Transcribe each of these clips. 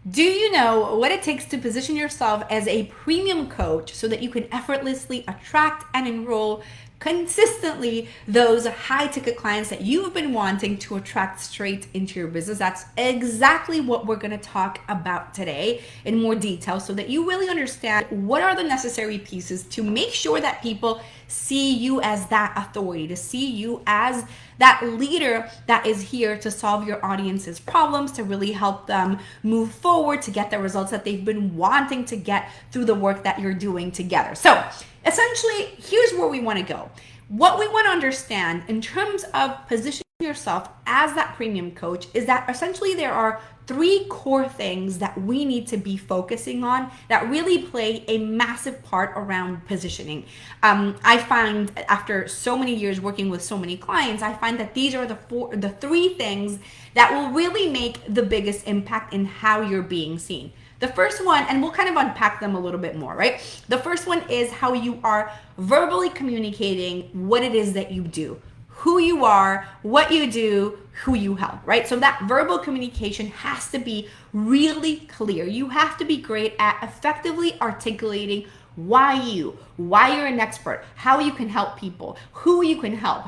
Do you know what it takes to position yourself as a premium coach so that you can effortlessly attract and enroll consistently those high ticket clients that you've been wanting to attract straight into your business? That's exactly what we're going to talk about today in more detail so that you really understand what are the necessary pieces to make sure that people see you as that authority, to see you as that leader that is here to solve your audience's problems, to really help them move forward, to get the results that they've been wanting to get through the work that you're doing together. So essentially, here's where we want to go. What we want to understand in terms of positioning yourself as that premium coach is that essentially there are three core things that we need to be focusing on that really play a massive part around positioning. I find after so many years working with so many clients, I find that these are the three things that will really make the biggest impact in how you're being seen. The first one, and we'll kind of unpack them a little bit more, right? The first one is how you are verbally communicating what it is that you do, who you are, what you do, who you help, right? So that verbal communication has to be really clear. You have to be great at effectively articulating why you're an expert, how you can help people, who you can help,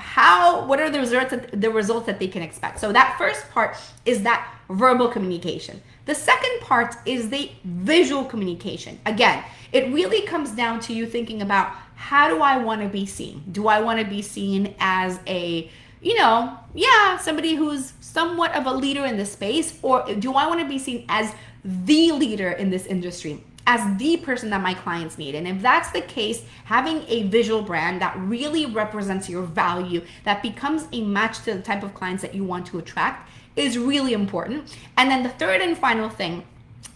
what are the results that they can expect. So that first part is that verbal communication. The second part is the visual communication. Again, it really comes down to you thinking about, how do I want to be seen? Do I want to be seen as somebody who's somewhat of a leader in this space, or do I want to be seen as the leader in this industry, as the person that my clients need? And if that's the case, having a visual brand that really represents your value, that becomes a match to the type of clients that you want to attract, is really important. And then the third and final thing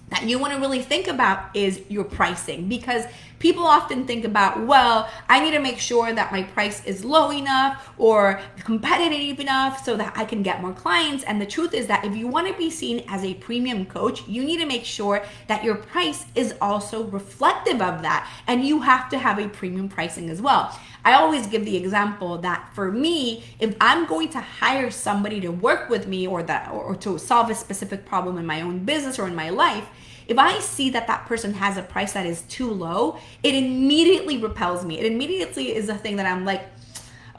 that you want to really think about is your pricing, because people often think about, well, I need to make sure that my price is low enough or competitive enough so that I can get more clients. And the truth is that if you want to be seen as a premium coach, you need to make sure that your price is also reflective of that, and you have to have a premium pricing as well. I always give the example that for me, if I'm going to hire somebody to work with me or to solve a specific problem in my own business or in my life, if I see that that person has a price that is too low, it immediately repels me. It immediately is a thing that I'm like,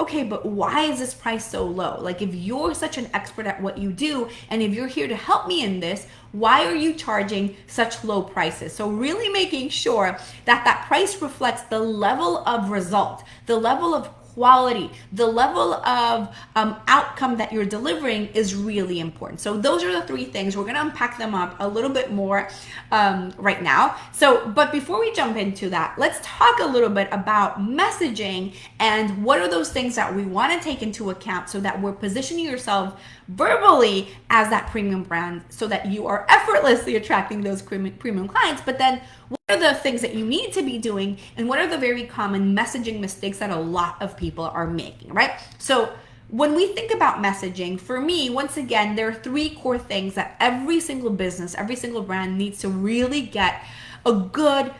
okay, but why is this price so low? Like, if you're such an expert at what you do, and if you're here to help me in this, why are you charging such low prices? So really making sure that that price reflects the level of result, the level of quality, the level of outcome that you're delivering is really important. So those are the three things. We're going to unpack them up a little bit more right now. But before we jump into that, let's talk a little bit about messaging and what are those things that we want to take into account so that we're positioning yourself verbally as that premium brand so that you are effortlessly attracting those premium clients. But then what are the things that you need to be doing, and what are the very common messaging mistakes that a lot of people are making, right? So when we think about messaging, for me, once again, there are three core things that every single business, every single brand needs to really get a good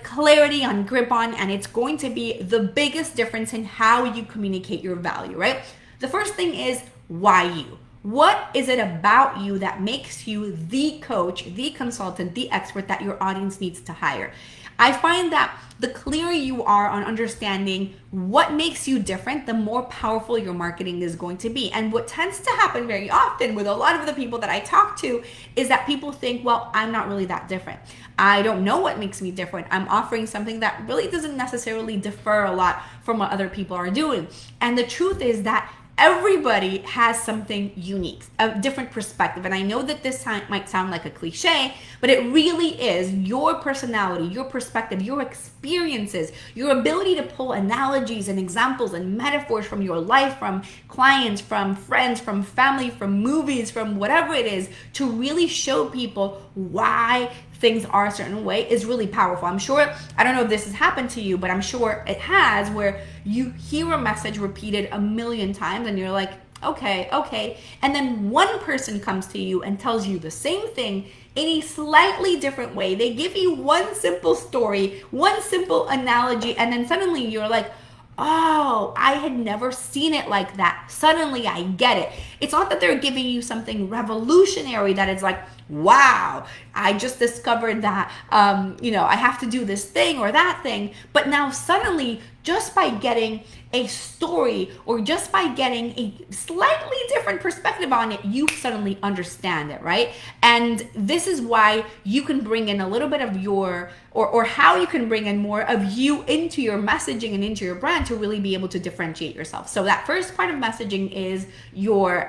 clarity on, grip on, and it's going to be the biggest difference in how you communicate your value, right? The first thing is, why you? What is it about you that makes you the coach, the consultant, the expert that your audience needs to hire? I find that the clearer you are on understanding what makes you different, the more powerful your marketing is going to be. And what tends to happen very often with a lot of the people that I talk to is that people think, well, I'm not really that different. I don't know what makes me different. I'm offering something that really doesn't necessarily differ a lot from what other people are doing. And the truth is that everybody has something unique, a different perspective. And I know that this might sound like a cliche, but it really is your personality, your perspective, your experiences, your ability to pull analogies and examples and metaphors from your life, from clients, from friends, from family, from movies, from whatever it is, to really show people why things are a certain way is really powerful. I'm sure, I don't know if this has happened to you, but I'm sure it has, where you hear a message repeated a million times and you're like, okay. And then one person comes to you and tells you the same thing in a slightly different way. They give you one simple story, one simple analogy, and then suddenly you're like, oh, I had never seen it like that. Suddenly I get it. It's not that they're giving you something revolutionary that is like, wow, I just discovered that, I have to do this thing or that thing. But now suddenly, just by getting a story or just by getting a slightly different perspective on it, you suddenly understand it, right? And this is why you can bring in a little bit of your, or how you can bring in more of you into your messaging and into your brand to really be able to differentiate yourself. So that first part of messaging is your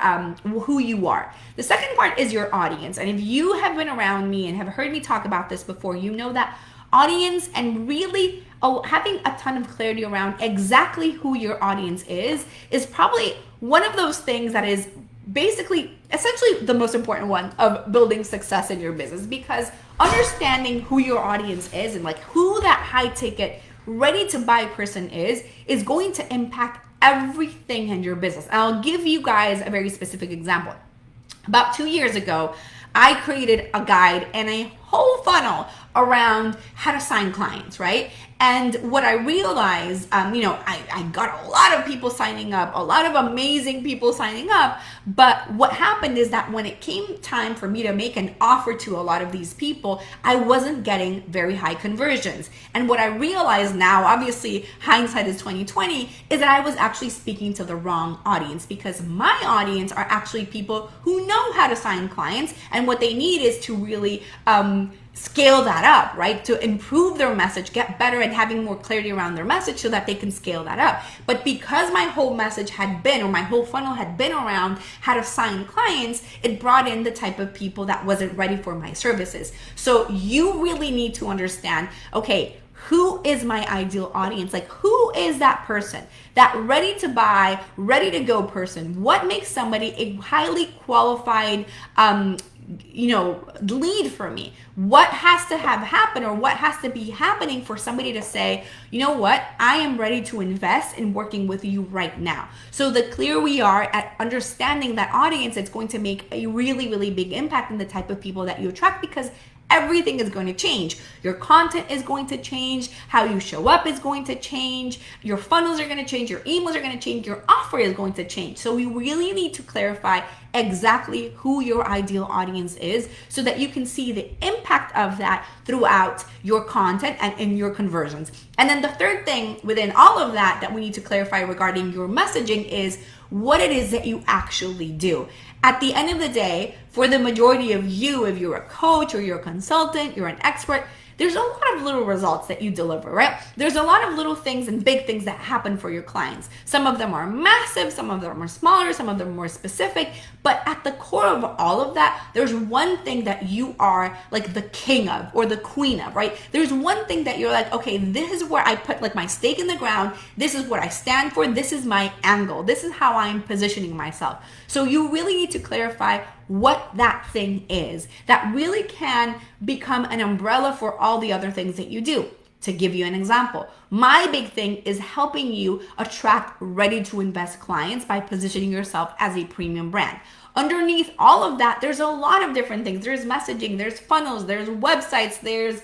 who you are. The second part is your audience. And if you have been around me and have heard me talk about this before, you know that audience and really having a ton of clarity around exactly who your audience is probably one of those things that is essentially the most important one of building success in your business, because understanding who your audience is and like who that high ticket ready to buy person is going to impact everything in your business. And I'll give you guys a very specific example. About 2 years ago, I created a guide and a whole funnel around how to sign clients, right? And what I realized, I got a lot of people signing up, a lot of amazing people signing up. But what happened is that when it came time for me to make an offer to a lot of these people, I wasn't getting very high conversions. And what I realized now, obviously hindsight is 2020, is that I was actually speaking to the wrong audience, because my audience are actually people who know how to sign clients, and what they need is to really scale that up, right? To improve their message, get better at having more clarity around their message so that they can scale that up. But because my whole message had been, or my whole funnel had been around how to sign clients, it brought in the type of people that wasn't ready for my services. So you really need to understand, okay, who is my ideal audience? Like, who is that person, that ready to buy, ready to go person? What makes somebody a highly qualified, lead for me? What has to have happened, or what has to be happening for somebody to say, you know what, I am ready to invest in working with you right now? So the clearer we are at understanding that audience, it's going to make a really, really big impact in the type of people that you attract, because everything is going to change. Your content is going to change. How you show up is going to change. Your funnels are going to change. Your emails are going to change. Your offer is going to change. So we really need to clarify exactly who your ideal audience is so that you can see the impact of that throughout your content and in your conversions. And then the third thing within all of that we need to clarify regarding your messaging is what it is that you actually do. At the end of the day, for the majority of you, if you're a coach or you're a consultant, you're an expert, there's a lot of little results that you deliver, right? There's a lot of little things and big things that happen for your clients. Some of them are massive, some of them are smaller, some of them are more specific, but at the core of all of that, there's one thing that you are like the king of or the queen of, right? There's one thing that you're like, okay, this is where I put like my stake in the ground. This is what I stand for. This is my angle. This is how I'm positioning myself. So you really need to clarify what that thing is that really can become an umbrella for all the other things that you do. To give you an example, my big thing is helping you attract ready to invest clients by positioning yourself as a premium brand. Underneath all of that, there's a lot of different things. There's messaging, there's funnels, there's websites, there's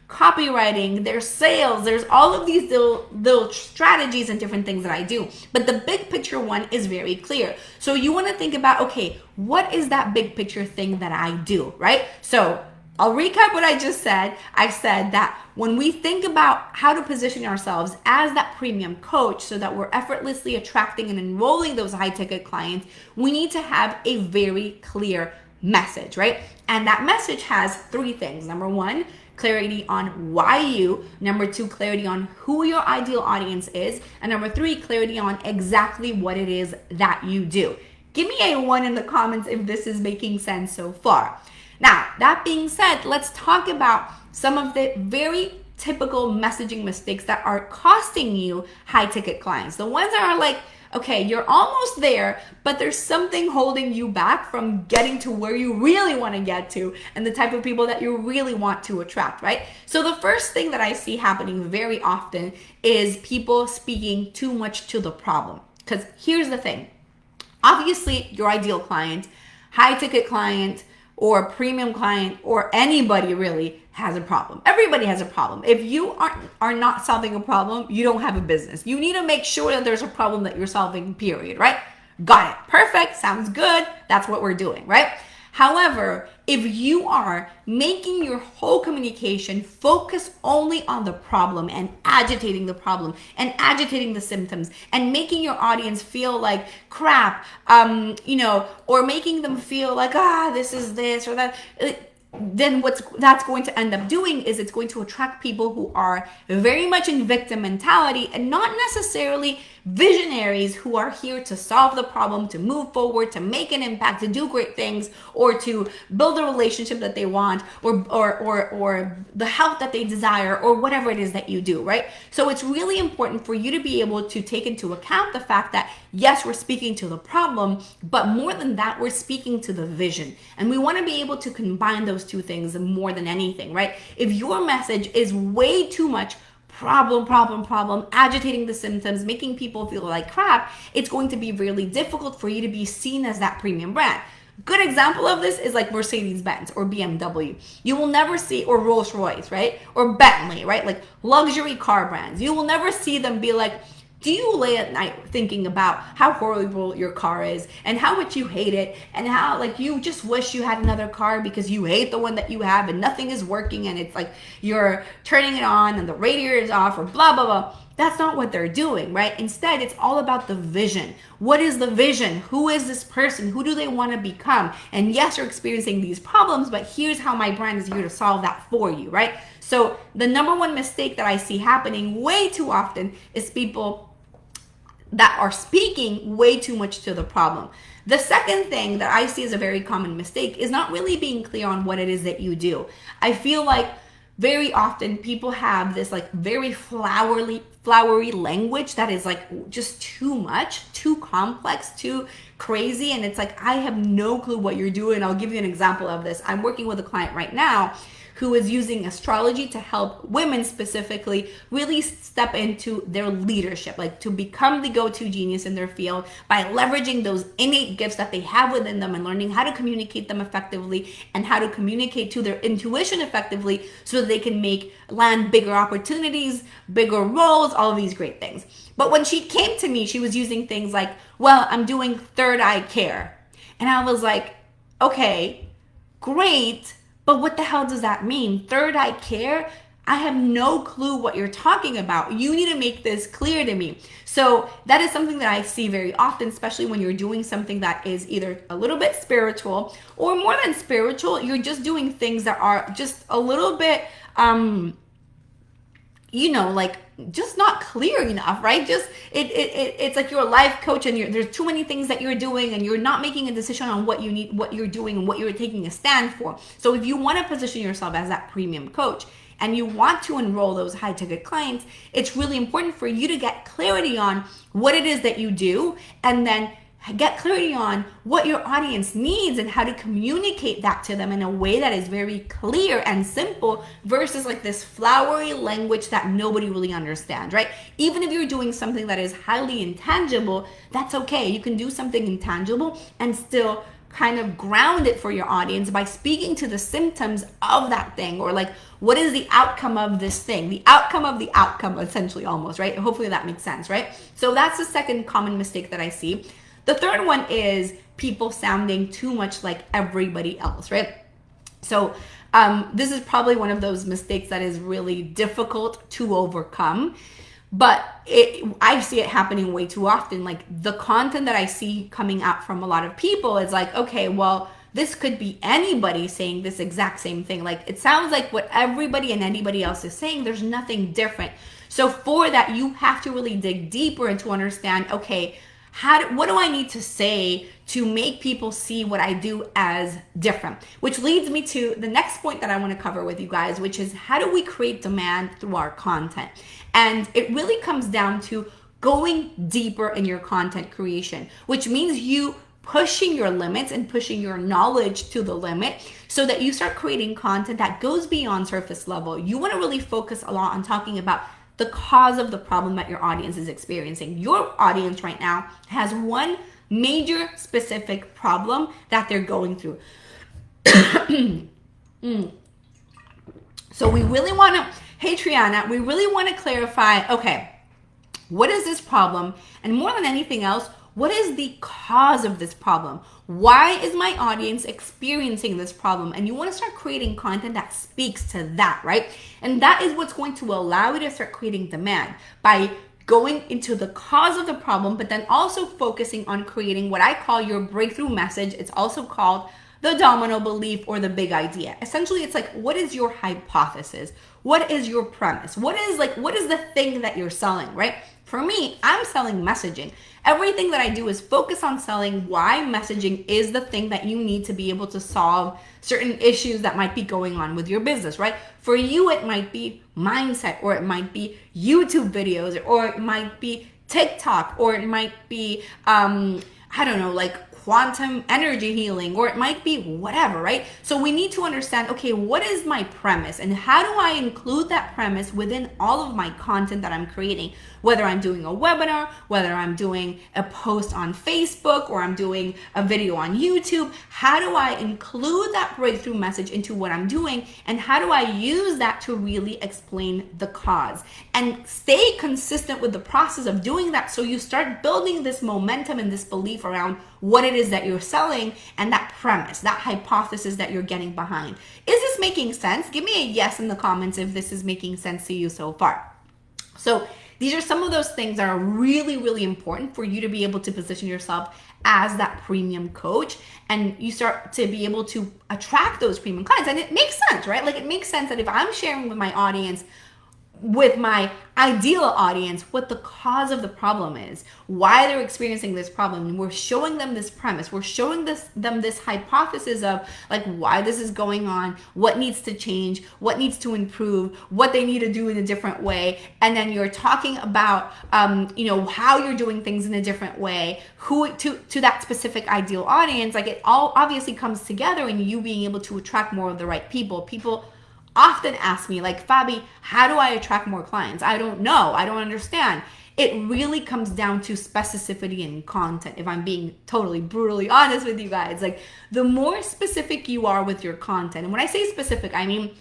copywriting, there's sales, there's all of these little strategies and different things that I do. But the big picture one is very clear. So you want to think about, okay, what is that big picture thing that I do, right? So I'll recap what I just said. I said that when we think about how to position ourselves as that premium coach so that we're effortlessly attracting and enrolling those high ticket clients, we need to have a very clear message, right? And that message has three things. Number one, clarity on why you. Number two, clarity on who your ideal audience is. And number three, clarity on exactly what it is that you do. Give me a 1 in the comments if this is making sense so far. Now, that being said, let's talk about some of the very typical messaging mistakes that are costing you high ticket clients. The ones that are like, okay, you're almost there, but there's something holding you back from getting to where you really want to get to and the type of people that you really want to attract, right? So the first thing that I see happening very often is people speaking too much to the problem. Because here's the thing. Obviously, your ideal client, high ticket client, or a premium client or anybody really has a problem. Everybody has a problem. If you are not solving a problem, you don't have a business. You need to make sure that there's a problem that you're solving, period, right? Got it. Perfect. Sounds good. That's what we're doing, right? However, if you are making your whole communication focus only on the problem and agitating the problem and agitating the symptoms and making your audience feel like crap, or making them feel like, this is this or that, then that's going to end up doing is it's going to attract people who are very much in victim mentality and not necessarily visionaries who are here to solve the problem, to move forward, to make an impact, to do great things, or to build a relationship that they want, or the health that they desire, or whatever it is that you do, right? So it's really important for you to be able to take into account the fact that yes, we're speaking to the problem, but more than that, we're speaking to the vision. And we want to be able to combine those two things more than anything, right? If your message is way too much problem, agitating the symptoms, making people feel like crap, it's going to be really difficult for you to be seen as that premium brand. Good example of this is like Mercedes-Benz or BMW. You will never see, or Rolls-Royce, right? Or Bentley, right? Like luxury car brands. You will never see them be like, do you lay at night thinking about how horrible your car is and how much you hate it and how like you just wish you had another car because you hate the one that you have and nothing is working and it's like you're turning it on and the radiator is off or blah, blah, blah. That's not what they're doing, right? Instead, it's all about the vision. What is the vision? Who is this person? Who do they want to become? And yes, you're experiencing these problems, but here's how my brand is here to solve that for you, right? So the number one mistake that I see happening way too often is people that are speaking way too much to the problem. The second thing that I see as a very common mistake is not really being clear on what it is that you do. I feel like very often people have this like very flowery language that is like just too much, too complex, too crazy. And it's like, I have no clue what you're doing. I'll give you an example of this. I'm working with a client right now who is using astrology to help women specifically really step into their leadership, like to become the go-to genius in their field by leveraging those innate gifts that they have within them and learning how to communicate them effectively and how to communicate to their intuition effectively so that they can land bigger opportunities, bigger roles, all of these great things. But when she came to me, she was using things like, well, I'm doing third eye care. And I was like, okay, great. But what the hell does that mean? Third eye care? I have no clue what you're talking about. You need to make this clear to me. So that is something that I see very often, especially when you're doing something that is either a little bit spiritual or more than spiritual. You're just doing things that are just a little bit, like just not clear enough, right? Just it's like you're a life coach and there's too many things that you're doing and you're not making a decision on what you need, what you're doing, and what you're taking a stand for. So if you want to position yourself as that premium coach and you want to enroll those high ticket clients, it's really important for you to get clarity on what it is that you do and then get clarity on what your audience needs and how to communicate that to them in a way that is very clear and simple versus like this flowery language that nobody really understands, right? Even if you're doing something that is highly intangible, that's okay. You can do something intangible and still kind of ground it for your audience by speaking to the symptoms of that thing, or like, what is the outcome of this thing? The outcome of the outcome, essentially, almost, right? Hopefully that makes sense, right? So that's the second common mistake that I see. The third one is people sounding too much like everybody else, right? So this is probably one of those mistakes that is really difficult to overcome, but I see it happening way too often. Like the content that I see coming out from a lot of people is like, okay, well, this could be anybody saying this exact same thing. Like it sounds like what everybody and anybody else is saying. There's nothing different. So for that, you have to really dig deeper and to understand, okay, what do I need to say to make people see what I do as different? Which leads me to the next point that I want to cover with you guys, which is how do we create demand through our content? And it really comes down to going deeper in your content creation, which means you pushing your limits and pushing your knowledge to the limit so that you start creating content that goes beyond surface level. You want to really focus a lot on talking about the cause of the problem that your audience is experiencing. Your audience right now has one major specific problem that they're going through. So we really want to, hey Triana, we really want to clarify, okay, what is this problem? And more than anything else, what is the cause of this problem? Why is my audience experiencing this problem? And you want to start creating content that speaks to that, right? And that is what's going to allow you to start creating demand by going into the cause of the problem, but then also focusing on creating what I call your breakthrough message. It's also called the domino belief or the big idea. Essentially, it's like, what is your hypothesis? What is your premise? What is the thing that you're selling, right? For me, I'm selling messaging. Everything that I do is focus on selling why messaging is the thing that you need to be able to solve certain issues that might be going on with your business, right? For you, it might be mindset, or it might be YouTube videos, or it might be TikTok, or it might be, I don't know, like quantum energy healing, or it might be whatever, right? So we need to understand, okay, what is my premise and how do I include that premise within all of my content that I'm creating? Whether I'm doing a webinar, whether I'm doing a post on Facebook, or I'm doing a video on YouTube, how do I include that breakthrough message into what I'm doing? And how do I use that to really explain the cause? And stay consistent with the process of doing that, so you start building this momentum and this belief around what it is that you're selling and that premise, that hypothesis that you're getting behind. Is this making sense? Give me a yes in the comments if this is making sense to you so far. So these are some of those things that are really, really important for you to be able to position yourself as that premium coach, and you start to be able to attract those premium clients. And it makes sense, right? Like, it makes sense that if I'm sharing with my audience, with my ideal audience, what the cause of the problem is, why they're experiencing this problem, and we're showing them this premise, we're showing them this hypothesis of like why this is going on, what needs to change, what needs to improve, what they need to do in a different way, and then you're talking about how you're doing things in a different way, who to that specific ideal audience. Like, it all obviously comes together in you being able to attract more of the right people. People often ask me, like, Fabi, how do I attract more clients? I don't know. I don't understand. It really comes down to specificity in content. If I'm being totally brutally honest with you guys, like, the more specific you are with your content, and when I say specific, I mean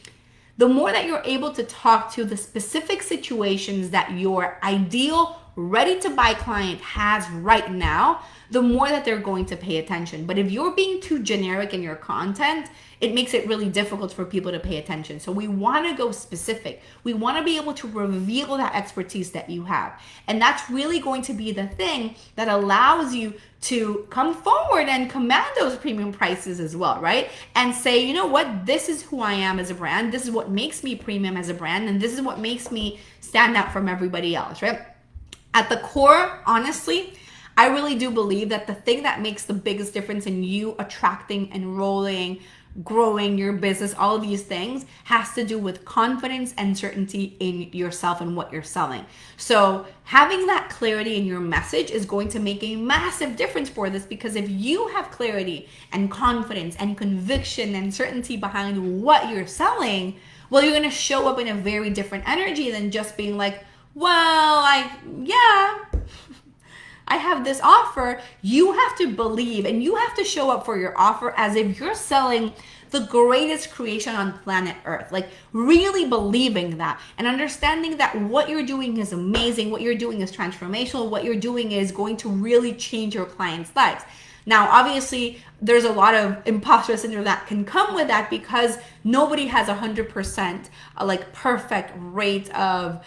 the more that you're able to talk to the specific situations that your ideal ready to buy client has right now, the more that they're going to pay attention. But if you're being too generic in your content, it makes it really difficult for people to pay attention. So we want to go specific. We want to be able to reveal that expertise that you have. And that's really going to be the thing that allows you to come forward and command those premium prices as well, right? And say, you know what, this is who I am as a brand. This is what makes me premium as a brand. And this is what makes me stand out from everybody else, right? At the core, honestly, I really do believe that the thing that makes the biggest difference in you attracting, enrolling, growing your business, all of these things, has to do with confidence and certainty in yourself and what you're selling. So having that clarity in your message is going to make a massive difference for this, because if you have clarity and confidence and conviction and certainty behind what you're selling, well, you're going to show up in a very different energy than just being like, well, I have this offer. You have to believe and you have to show up for your offer as if you're selling the greatest creation on planet Earth. Like, really believing that and understanding that what you're doing is amazing, what you're doing is transformational, what you're doing is going to really change your clients' lives. Now, obviously, there's a lot of imposter syndrome that can come with that, because nobody has 100% like perfect rate of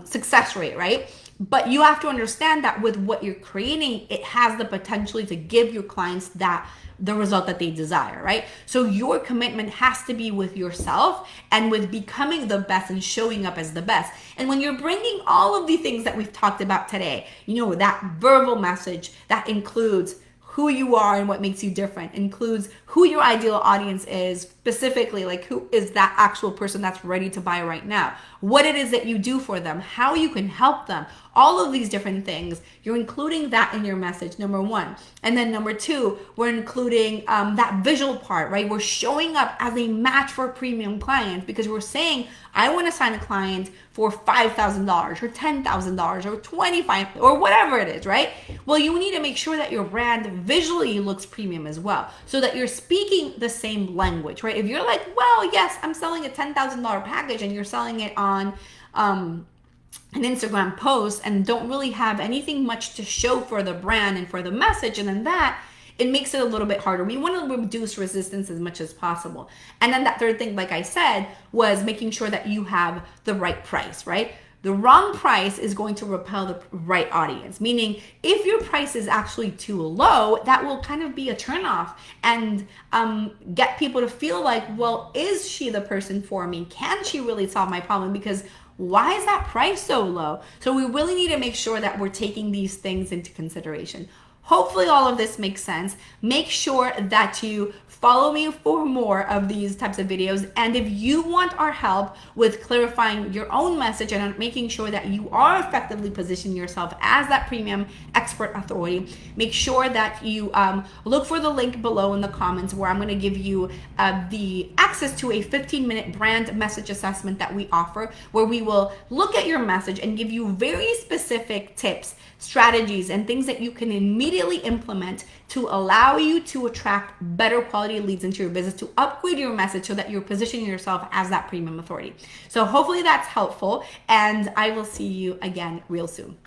success rate, right? But you have to understand that with what you're creating, it has the potential to give your clients the result that they desire, right? So your commitment has to be with yourself and with becoming the best and showing up as the best. And when you're bringing all of the things that we've talked about today, that verbal message that includes who you are and what makes you different, includes who your ideal audience is, specifically like who is that actual person that's ready to buy right now, what it is that you do for them, how you can help them, all of these different things. You're including that in your message, number one. And then number two, we're including that visual part, right? We're showing up as a match for premium clients because we're saying, I want to sign a client for $5,000 or $10,000 or $25,000 or whatever it is, right? Well, you need to make sure that your brand visually looks premium as well, so that you're speaking the same language, right? If you're like, well, yes, I'm selling a $10,000 package and you're selling it on an Instagram post and don't really have anything much to show for the brand and for the message, and then that, it makes it a little bit harder. We want to reduce resistance as much as possible. And then that third thing, like I said, was making sure that you have the right price, right? The wrong price is going to repel the right audience. Meaning, if your price is actually too low, that will kind of be a turnoff and get people to feel like, well, is she the person for me? Can she really solve my problem? Because why is that price so low? So we really need to make sure that we're taking these things into consideration. Hopefully all of this makes sense. Make sure that you follow me for more of these types of videos. And if you want our help with clarifying your own message and making sure that you are effectively positioning yourself as that premium expert authority, make sure that you look for the link below in the comments where I'm going to give you the access to a 15-minute brand message assessment that we offer, where we will look at your message and give you very specific tips, strategies, and things that you can immediately implement to allow you to attract better quality leads into your business, to upgrade your message so that you're positioning yourself as that premium authority. So hopefully that's helpful, and I will see you again real soon.